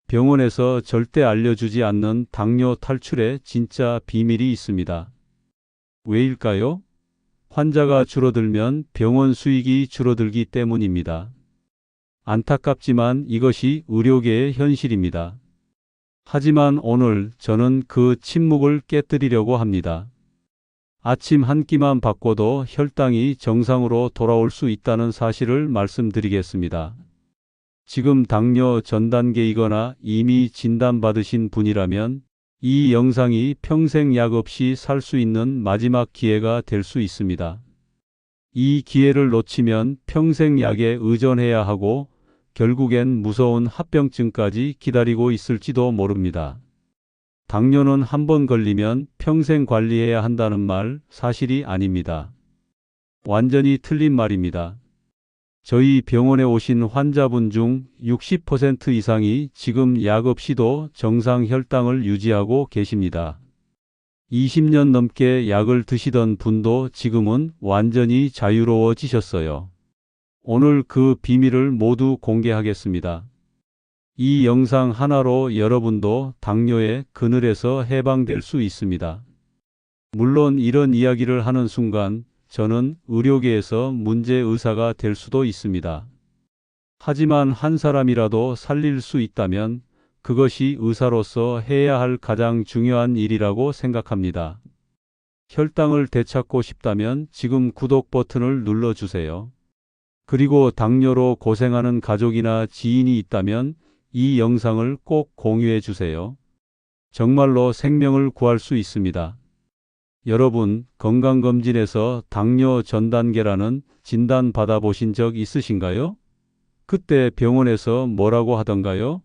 병원에서 절대 알려주지 않는 당뇨 탈출의 진짜 비밀이 있습니다. 왜일까요? 환자가 줄어들면 병원 수익이 줄어들기 때문입니다. 안타깝지만 이것이 의료계의 현실입니다. 하지만 오늘 저는 그 침묵을 깨뜨리려고 합니다. 아침 한 끼만 바꿔도 혈당이 정상으로 돌아올 수 있다는 사실을 말씀드리겠습니다. 지금 당뇨 전 단계이거나 이미 진단받으신 분이라면 이 영상이 평생 약 없이 살 수 있는 마지막 기회가 될 수 있습니다. 이 기회를 놓치면 평생 약에 의존해야 하고 결국엔 무서운 합병증까지 기다리고 있을지도 모릅니다. 당뇨는 한 번 걸리면 평생 관리해야 한다는 말 사실이 아닙니다. 완전히 틀린 말입니다. 저희 병원에 오신 환자분 중 60% 이상이 지금 약 없이도 정상 혈당을 유지하고 계십니다. 20년 넘게 약을 드시던 분도 지금은 완전히 자유로워지셨어요. 오늘 그 비밀을 모두 공개하겠습니다. 이 영상 하나로 여러분도 당뇨의 그늘에서 해방될 수 있습니다. 물론 이런 이야기를 하는 순간 저는 의료계에서 문제의사가 될 수도 있습니다. 하지만 한 사람이라도 살릴 수 있다면 그것이 의사로서 해야 할 가장 중요한 일이라고 생각합니다. 혈당을 되찾고 싶다면 지금 구독 버튼을 눌러주세요. 그리고 당뇨로 고생하는 가족이나 지인이 있다면 이 영상을 꼭 공유해 주세요. 정말로 생명을 구할 수 있습니다. 여러분, 건강검진에서 당뇨 전 단계라는 진단 받아보신 적 있으신가요? 그때 병원에서 뭐라고 하던가요?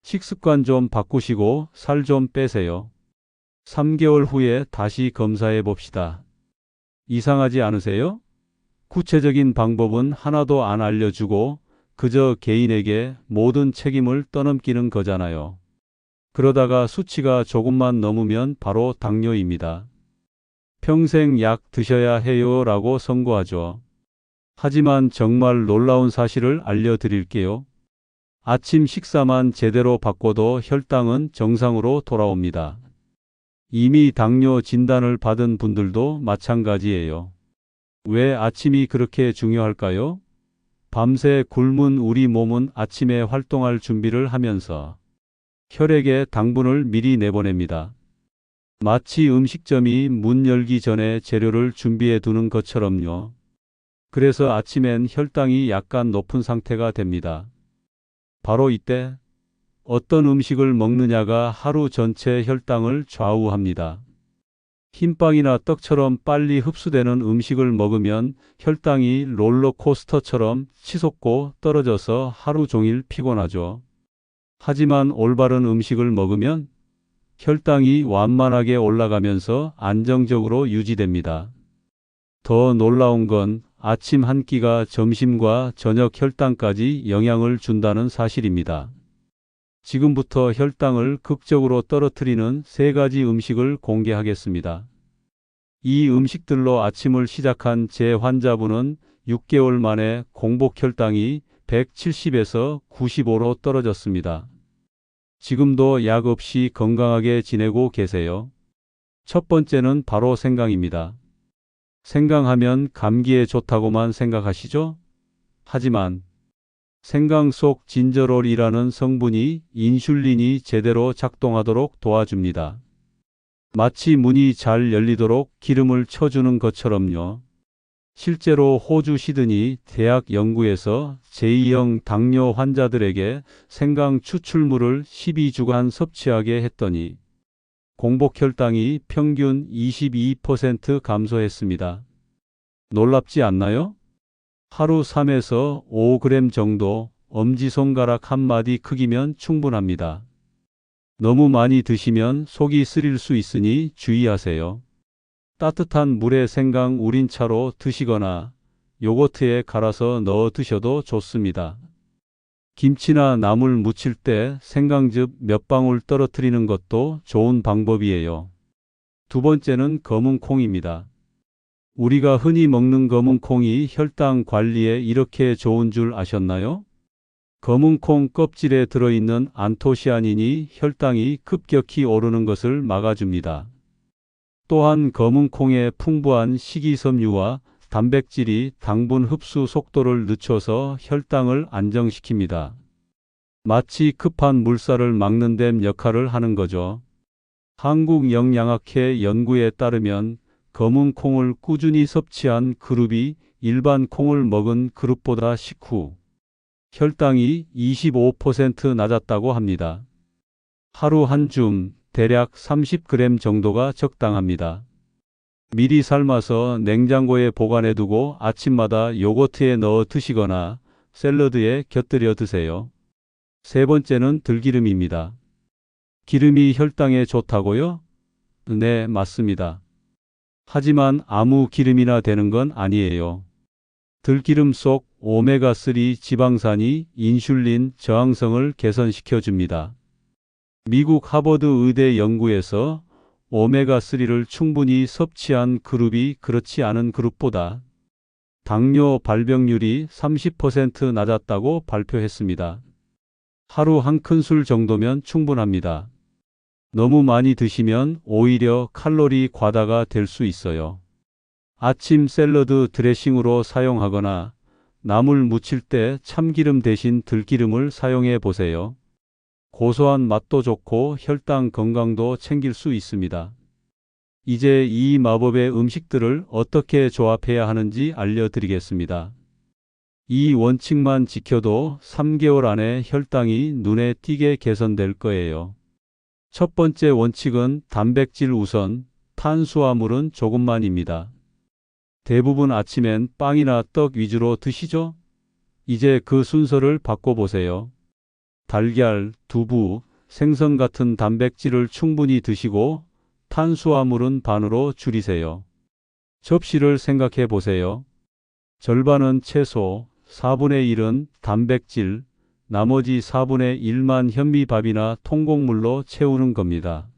식습관 좀 바꾸시고 살 좀 빼세요. 3개월 후에 다시 검사해 봅시다. 이상하지 않으세요? 구체적인 방법은 하나도 안 알려주고 그저 개인에게 모든 책임을 떠넘기는 거잖아요. 그러다가 수치가 조금만 넘으면 바로 당뇨입니다. 평생 약 드셔야 해요 라고 선고하죠. 하지만 정말 놀라운 사실을 알려드릴게요. 아침 식사만 제대로 바꿔도 혈당은 정상으로 돌아옵니다. 이미 당뇨 진단을 받은 분들도 마찬가지예요. 왜 아침이 그렇게 중요할까요? 밤새 굶은 우리 몸은 아침에 활동할 준비를 하면서 혈액에 당분을 미리 내보냅니다. 마치 음식점이 문 열기 전에 재료를 준비해 두는 것처럼요. 그래서 아침엔 혈당이 약간 높은 상태가 됩니다. 바로 이때 어떤 음식을 먹느냐가 하루 전체 혈당을 좌우합니다. 흰빵이나 떡처럼 빨리 흡수되는 음식을 먹으면 혈당이 롤러코스터처럼 치솟고 떨어져서 하루 종일 피곤하죠. 하지만 올바른 음식을 먹으면 혈당이 완만하게 올라가면서 안정적으로 유지됩니다. 더 놀라운 건 아침 한 끼가 점심과 저녁 혈당까지 영향을 준다는 사실입니다. 지금부터 혈당을 극적으로 떨어뜨리는 3가지 음식을 공개하겠습니다. 이 음식들로 아침을 시작한 제 환자분은 6개월 만에 공복 혈당이 170에서 95로 떨어졌습니다. 지금도 약 없이 건강하게 지내고 계세요. 첫 번째는 바로 생강입니다. 생강하면 감기에 좋다고만 생각하시죠? 하지만 생강 속 진저롤이라는 성분이 인슐린이 제대로 작동하도록 도와줍니다. 마치 문이 잘 열리도록 기름을 쳐주는 것처럼요. 실제로 호주 시드니 대학 연구에서 제2형 당뇨 환자들에게 생강 추출물을 12주간 섭취하게 했더니 공복 혈당이 평균 22% 감소했습니다. 놀랍지 않나요? 하루 3에서 5g 정도 엄지손가락 한 마디 크기면 충분합니다. 너무 많이 드시면 속이 쓰릴 수 있으니 주의하세요. 따뜻한 물에 생강 우린 차로 드시거나 요거트에 갈아서 넣어 드셔도 좋습니다. 김치나 나물 무칠 때 생강즙 몇 방울 떨어뜨리는 것도 좋은 방법이에요. 두 번째는 검은 콩입니다. 우리가 흔히 먹는 검은 콩이 혈당 관리에 이렇게 좋은 줄 아셨나요? 검은 콩 껍질에 들어있는 안토시아닌이 혈당이 급격히 오르는 것을 막아줍니다. 또한 검은 콩의 풍부한 식이섬유와 단백질이 당분 흡수 속도를 늦춰서 혈당을 안정시킵니다. 마치 급한 물살을 막는 데 역할을 하는 거죠. 한국영양학회 연구에 따르면 검은 콩을 꾸준히 섭취한 그룹이 일반 콩을 먹은 그룹보다 식후 혈당이 25% 낮았다고 합니다. 하루 한 줌, 대략 30g 정도가 적당합니다. 미리 삶아서 냉장고에 보관해 두고 아침마다 요거트에 넣어 드시거나 샐러드에 곁들여 드세요. 세 번째는 들기름입니다. 기름이 혈당에 좋다고요? 네, 맞습니다. 하지만 아무 기름이나 되는 건 아니에요. 들기름 속 오메가3 지방산이 인슐린 저항성을 개선시켜 줍니다. 미국 하버드 의대 연구에서 오메가3를 충분히 섭취한 그룹이 그렇지 않은 그룹보다 당뇨 발병률이 30% 낮았다고 발표했습니다. 하루 한 큰술 정도면 충분합니다. 너무 많이 드시면 오히려 칼로리 과다가 될 수 있어요. 아침 샐러드 드레싱으로 사용하거나 나물 무칠 때 참기름 대신 들기름을 사용해 보세요. 고소한 맛도 좋고 혈당 건강도 챙길 수 있습니다. 이제 이 마법의 음식들을 어떻게 조합해야 하는지 알려드리겠습니다. 이 원칙만 지켜도 3개월 안에 혈당이 눈에 띄게 개선될 거예요. 첫 번째 원칙은 단백질 우선, 탄수화물은 조금만입니다. 대부분 아침엔 빵이나 떡 위주로 드시죠? 이제 그 순서를 바꿔보세요. 달걀, 두부, 생선 같은 단백질을 충분히 드시고 탄수화물은 반으로 줄이세요. 접시를 생각해 보세요. 절반은 채소, 4분의 1은 단백질, 나머지 4분의 1만 현미밥이나 통곡물로 채우는 겁니다.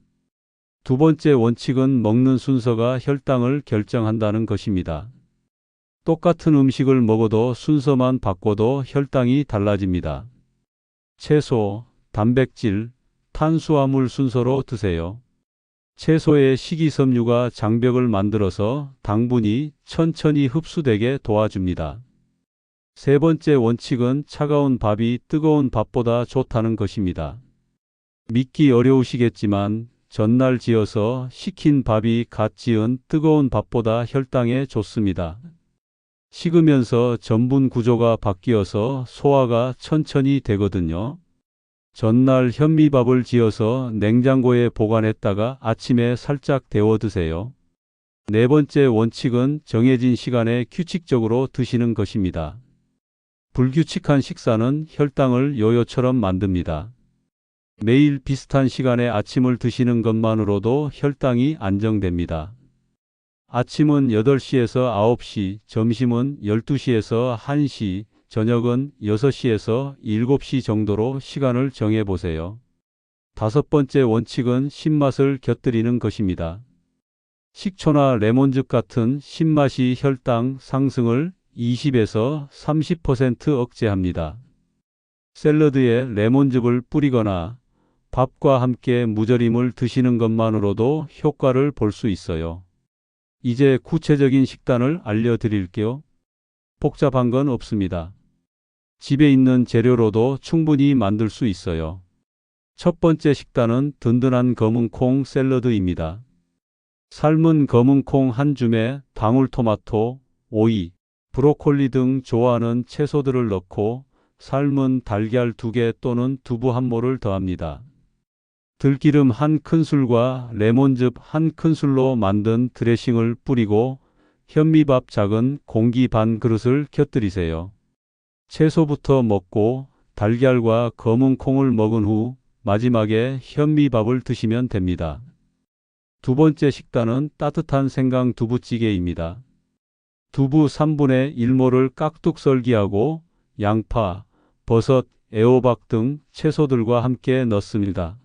두 번째 원칙은 먹는 순서가 혈당을 결정한다는 것입니다. 똑같은 음식을 먹어도 순서만 바꿔도 혈당이 달라집니다. 채소, 단백질, 탄수화물 순서로 드세요. 채소의 식이섬유가 장벽을 만들어서 당분이 천천히 흡수되게 도와줍니다. 세 번째 원칙은 차가운 밥이 뜨거운 밥보다 좋다는 것입니다. 믿기 어려우시겠지만 전날 지어서 식힌 밥이 갓 지은 뜨거운 밥보다 혈당에 좋습니다. 식으면서 전분 구조가 바뀌어서 소화가 천천히 되거든요. 전날 현미밥을 지어서 냉장고에 보관했다가 아침에 살짝 데워 드세요. 네 번째 원칙은 정해진 시간에 규칙적으로 드시는 것입니다. 불규칙한 식사는 혈당을 요요처럼 만듭니다. 매일 비슷한 시간에 아침을 드시는 것만으로도 혈당이 안정됩니다. 아침은 8시에서 9시, 점심은 12시에서 1시, 저녁은 6시에서 7시 정도로 시간을 정해 보세요. 다섯 번째 원칙은 신맛을 곁들이는 것입니다. 식초나 레몬즙 같은 신맛이 혈당 상승을 20에서 30% 억제합니다. 샐러드에 레몬즙을 뿌리거나 밥과 함께 무절임을 드시는 것만으로도 효과를 볼 수 있어요. 이제 구체적인 식단을 알려드릴게요. 복잡한 건 없습니다. 집에 있는 재료로도 충분히 만들 수 있어요. 첫 번째 식단은 든든한 검은 콩 샐러드입니다. 삶은 검은 콩 한 줌에 방울토마토, 오이, 브로콜리 등 좋아하는 채소들을 넣고 삶은 달걀 2개 또는 두부 한 모를 더합니다. 들기름 한 큰술과 레몬즙 한 큰술로 만든 드레싱을 뿌리고 현미밥 작은 공기 반 그릇을 곁들이세요. 채소부터 먹고 달걀과 검은 콩을 먹은 후 마지막에 현미밥을 드시면 됩니다. 두 번째 식단은 따뜻한 생강 두부찌개입니다. 두부 3분의 1모를 깍둑 썰기하고 양파, 버섯, 애호박 등 채소들과 함께 넣습니다.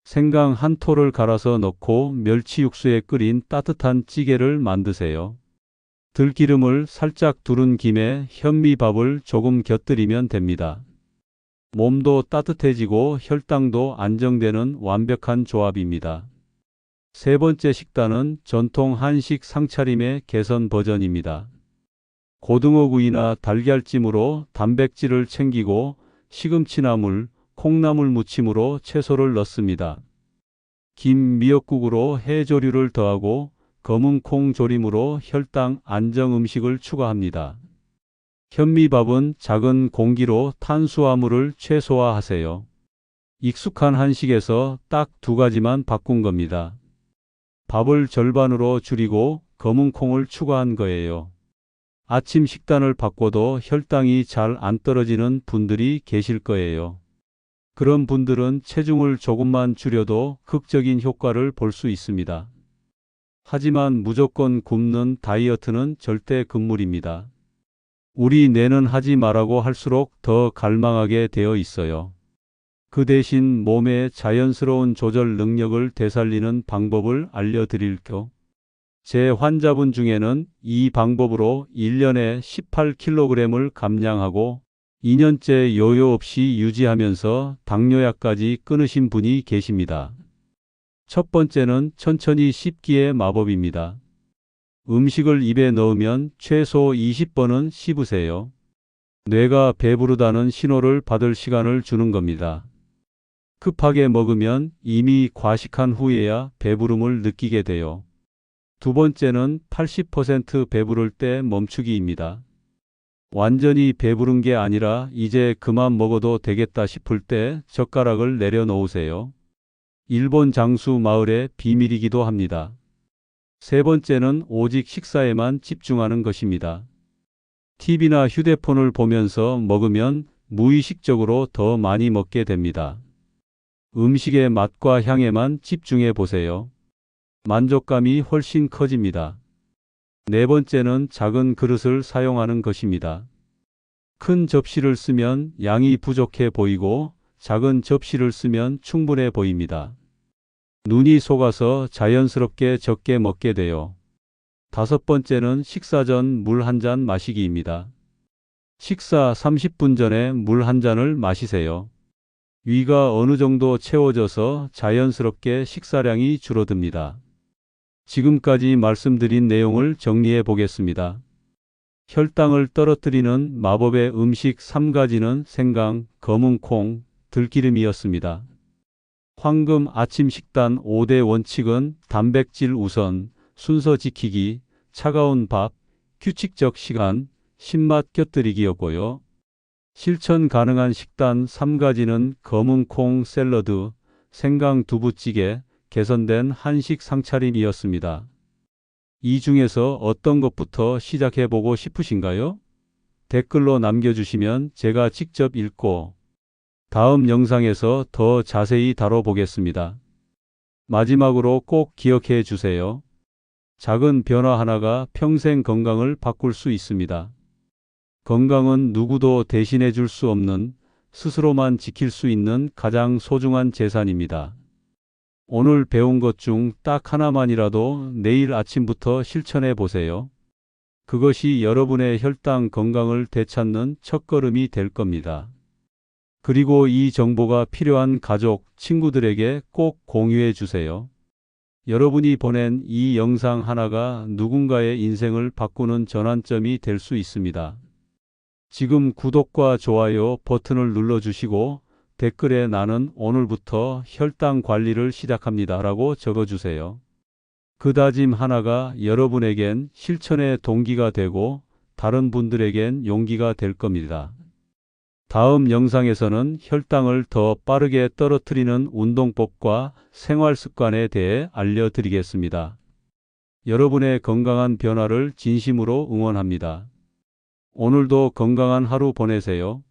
생강 한 톨을 갈아서 넣고 멸치 육수에 끓인 따뜻한 찌개를 만드세요. 들기름을 살짝 두른 김에 현미밥을 조금 곁들이면 됩니다. 몸도 따뜻해지고 혈당도 안정되는 완벽한 조합입니다. 세 번째 식단은 전통 한식 상차림의 개선 버전입니다. 고등어구이나 달걀찜으로 단백질을 챙기고 시금치나물, 콩나물 무침으로 채소를 넣습니다. 김 미역국으로 해조류를 더하고 검은콩 조림으로 혈당 안정 음식을 추가합니다. 현미밥은 작은 공기로 탄수화물을 최소화하세요. 익숙한 한식에서 딱 두 가지만 바꾼 겁니다. 밥을 절반으로 줄이고 검은콩을 추가한 거예요. 아침 식단을 바꿔도 혈당이 잘 안 떨어지는 분들이 계실 거예요. 그런 분들은 체중을 조금만 줄여도 극적인 효과를 볼 수 있습니다. 하지만 무조건 굶는 다이어트는 절대 금물입니다. 우리 뇌는 하지 말라고 할수록 더 갈망하게 되어 있어요. 그 대신 몸의 자연스러운 조절 능력을 되살리는 방법을 알려드릴게요. 제 환자분 중에는 이 방법으로 1년에 18kg을 감량하고 2년째 요요 없이 유지하면서 당뇨약까지 끊으신 분이 계십니다. 첫 번째는 천천히 씹기의 마법입니다. 음식을 입에 넣으면 최소 20번은 씹으세요. 뇌가 배부르다는 신호를 받을 시간을 주는 겁니다. 급하게 먹으면 이미 과식한 후에야 배부름을 느끼게 돼요. 두 번째는 80% 배부를 때 멈추기입니다. 완전히 배부른 게 아니라 이제 그만 먹어도 되겠다 싶을 때 젓가락을 내려놓으세요. 일본 장수 마을의 비밀이기도 합니다. 세 번째는 오직 식사에만 집중하는 것입니다. TV나 휴대폰을 보면서 먹으면 무의식적으로 더 많이 먹게 됩니다. 음식의 맛과 향에만 집중해 보세요. 만족감이 훨씬 커집니다. 네 번째는 작은 그릇을 사용하는 것입니다. 큰 접시를 쓰면 양이 부족해 보이고 작은 접시를 쓰면 충분해 보입니다. 눈이 속아서 자연스럽게 적게 먹게 돼요. 다섯 번째는 식사 전 물 한 잔 마시기입니다. 식사 30분 전에 물 한 잔을 마시세요. 위가 어느 정도 채워져서 자연스럽게 식사량이 줄어듭니다. 지금까지 말씀드린 내용을 정리해 보겠습니다. 혈당을 떨어뜨리는 마법의 음식 3가지는 생강, 검은콩, 들기름이었습니다. 황금 아침 식단 5대 원칙은 단백질 우선, 순서 지키기, 차가운 밥, 규칙적 시간, 신맛 곁들이기였고요. 실천 가능한 식단 3가지는 검은콩 샐러드, 생강 두부찌개, 개선된 한식 상차림이었습니다. 이 중에서 어떤 것부터 시작해 보고 싶으신가요? 댓글로 남겨주시면 제가 직접 읽고 다음 영상에서 더 자세히 다뤄보겠습니다. 마지막으로 꼭 기억해 주세요. 작은 변화 하나가 평생 건강을 바꿀 수 있습니다. 건강은 누구도 대신해 줄 수 없는, 스스로만 지킬 수 있는 가장 소중한 재산입니다. 오늘 배운 것 중 딱 하나만이라도 내일 아침부터 실천해 보세요. 그것이 여러분의 혈당 건강을 되찾는 첫걸음이 될 겁니다. 그리고 이 정보가 필요한 가족, 친구들에게 꼭 공유해 주세요. 여러분이 보낸 이 영상 하나가 누군가의 인생을 바꾸는 전환점이 될 수 있습니다. 지금 구독과 좋아요 버튼을 눌러주시고 댓글에 나는 오늘부터 혈당 관리를 시작합니다 라고 적어주세요. 그 다짐 하나가 여러분에겐 실천의 동기가 되고 다른 분들에겐 용기가 될 겁니다. 다음 영상에서는 혈당을 더 빠르게 떨어뜨리는 운동법과 생활 습관에 대해 알려드리겠습니다. 여러분의 건강한 변화를 진심으로 응원합니다. 오늘도 건강한 하루 보내세요.